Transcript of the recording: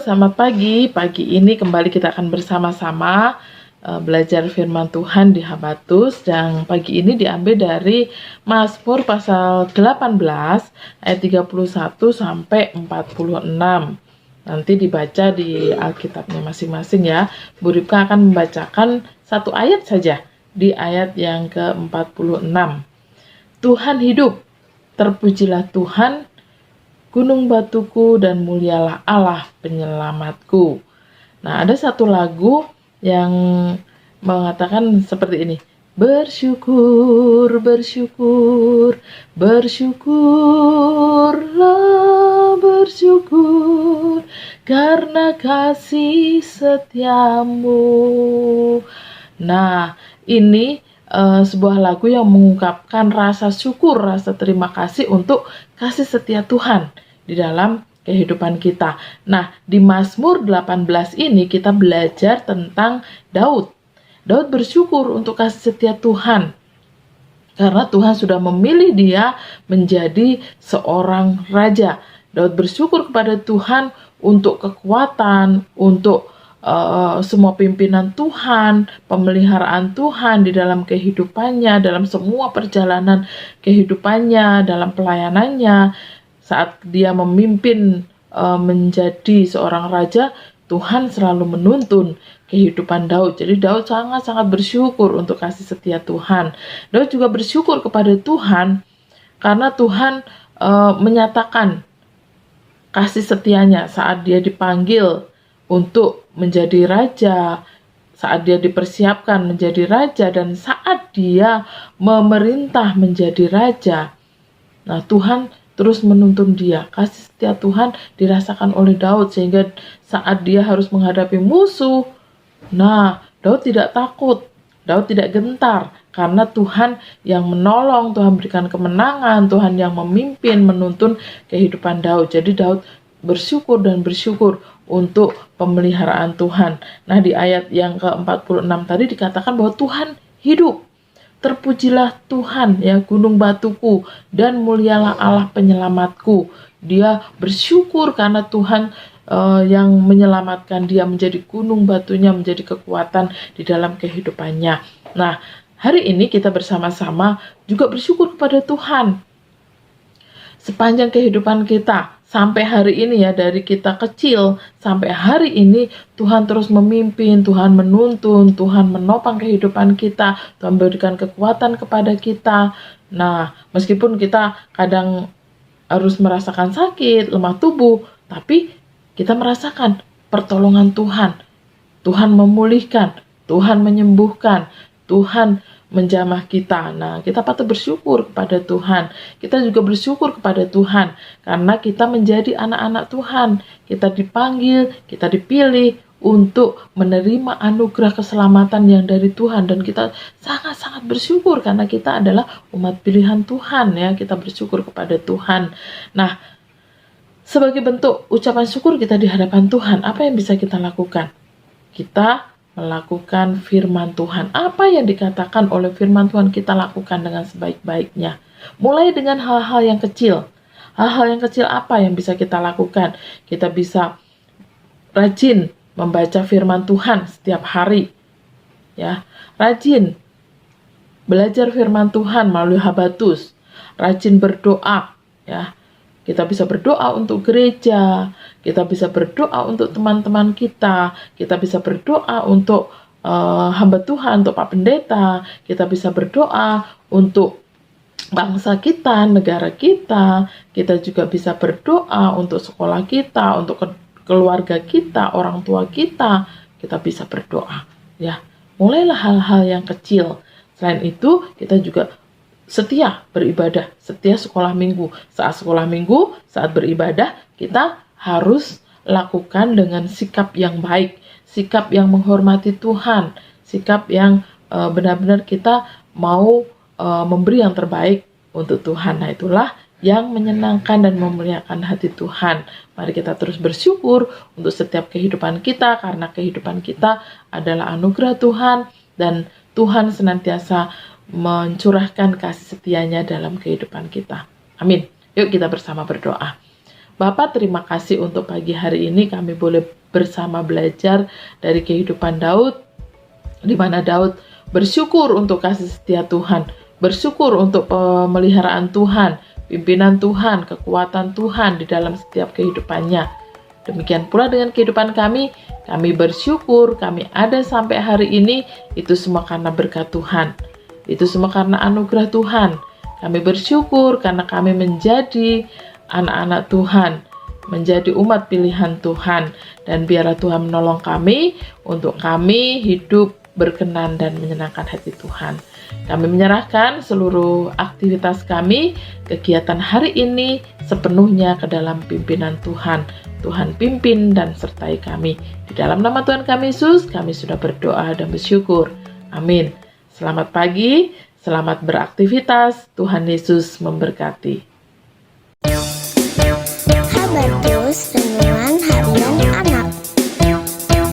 selamat pagi. Pagi ini kembali kita akan bersama-sama belajar firman Tuhan di Habatus. Dan pagi ini diambil dari Mazmur pasal 18 ayat 31 sampai 46. Nanti dibaca di Alkitabnya masing-masing ya. Bu Ripka akan membacakan satu ayat saja di ayat yang ke-46. Tuhan hidup, terpujilah Tuhan, gunung batuku, dan mulialah Allah penyelamatku. Nah, ada satu lagu yang mengatakan seperti ini. Bersyukur, bersyukur, bersyukurlah, bersyukur, karena kasih setiamu. Nah, ini sebuah lagu yang mengungkapkan rasa syukur, rasa terima kasih untuk kasih setia Tuhan di dalam kehidupan kita. Nah, di Mazmur 18 ini kita belajar tentang Daud. Daud bersyukur untuk kasih setia Tuhan, karena Tuhan sudah memilih dia menjadi seorang raja. Daud bersyukur kepada Tuhan untuk kekuatan, untuk semua pimpinan Tuhan, pemeliharaan Tuhan di dalam kehidupannya, dalam semua perjalanan kehidupannya, dalam pelayanannya. Saat dia memimpin menjadi seorang raja, Tuhan selalu menuntun kehidupan Daud. Jadi Daud sangat-sangat bersyukur untuk kasih setia Tuhan. Daud juga bersyukur kepada Tuhan karena Tuhan menyatakan kasih setianya saat dia dipanggil untuk menjadi raja, saat dia dipersiapkan menjadi raja, dan saat dia memerintah menjadi raja. Nah, Tuhan terus menuntun dia. Kasih setia Tuhan dirasakan oleh Daud, sehingga saat dia harus menghadapi musuh, nah, Daud tidak takut, Daud tidak gentar, karena Tuhan yang menolong, Tuhan berikan kemenangan, Tuhan yang memimpin, menuntun kehidupan Daud. Jadi Daud bersyukur dan bersyukur untuk pemeliharaan Tuhan. Nah, di ayat yang ke-46 tadi dikatakan bahwa Tuhan hidup. Terpujilah Tuhan, ya, gunung batuku, dan mulialah Allah penyelamatku. Dia bersyukur karena Tuhan yang menyelamatkan dia, menjadi gunung batunya, menjadi kekuatan di dalam kehidupannya. Nah, hari ini kita bersama-sama juga bersyukur kepada Tuhan. Sepanjang kehidupan kita, sampai hari ini ya, dari kita kecil sampai hari ini, Tuhan terus memimpin, Tuhan menuntun, Tuhan menopang kehidupan kita, Tuhan berikan kekuatan kepada kita. Nah, meskipun kita kadang harus merasakan sakit, lemah tubuh, tapi kita merasakan pertolongan Tuhan. Tuhan memulihkan, Tuhan menyembuhkan, Tuhan menjamah kita. Nah, kita patut bersyukur kepada Tuhan. Kita juga bersyukur kepada Tuhan karena kita menjadi anak-anak Tuhan. Kita dipanggil, kita dipilih untuk menerima anugerah keselamatan yang dari Tuhan, dan kita sangat-sangat bersyukur karena kita adalah umat pilihan Tuhan, ya. Kita bersyukur kepada Tuhan. Nah, sebagai bentuk ucapan syukur kita di hadapan Tuhan, apa yang bisa kita lakukan? Kita melakukan firman Tuhan. Apa yang dikatakan oleh firman Tuhan kita lakukan dengan sebaik-baiknya. Mulai dengan hal-hal yang kecil. Hal-hal yang kecil apa yang bisa kita lakukan? Kita bisa rajin membaca firman Tuhan setiap hari. Ya, rajin belajar firman Tuhan melalui Habatus. Rajin berdoa, ya. Kita bisa berdoa untuk gereja, kita bisa berdoa untuk teman-teman kita bisa berdoa untuk hamba Tuhan, untuk Pak Pendeta, kita bisa berdoa untuk bangsa kita, negara kita juga bisa berdoa untuk sekolah kita, untuk keluarga kita, orang tua kita bisa berdoa, ya. Mulailah hal-hal yang kecil. Selain itu, kita juga setia beribadah, setia sekolah minggu. Saat sekolah minggu, saat beribadah, kita harus lakukan dengan sikap yang baik, sikap yang menghormati Tuhan, sikap yang benar-benar kita mau memberi yang terbaik untuk Tuhan. Nah, itulah yang menyenangkan dan memuliakan hati Tuhan. Mari kita terus bersyukur untuk setiap kehidupan kita, karena kehidupan kita adalah anugerah Tuhan, dan Tuhan senantiasa mencurahkan kasih setianya dalam kehidupan kita. Amin. Yuk kita bersama berdoa. Bapak, terima kasih untuk pagi hari ini kami boleh bersama belajar dari kehidupan Daud, di mana Daud bersyukur untuk kasih setia Tuhan, bersyukur untuk pemeliharaan Tuhan, pimpinan Tuhan, kekuatan Tuhan di dalam setiap kehidupannya. Demikian pula dengan kehidupan kami bersyukur kami ada sampai hari ini, itu semua karena berkat Tuhan. Itu semua karena anugerah Tuhan. Kami bersyukur karena kami menjadi anak-anak Tuhan, menjadi umat pilihan Tuhan, dan biarlah Tuhan menolong kami untuk kami hidup berkenan dan menyenangkan hati Tuhan. Kami menyerahkan seluruh aktivitas kami, kegiatan hari ini sepenuhnya ke dalam pimpinan Tuhan. Tuhan pimpin dan sertai kami. Di dalam nama Tuhan kami Yesus, kami sudah berdoa dan bersyukur. Amin. Selamat pagi, selamat beraktivitas. Tuhan Yesus memberkati. Habatus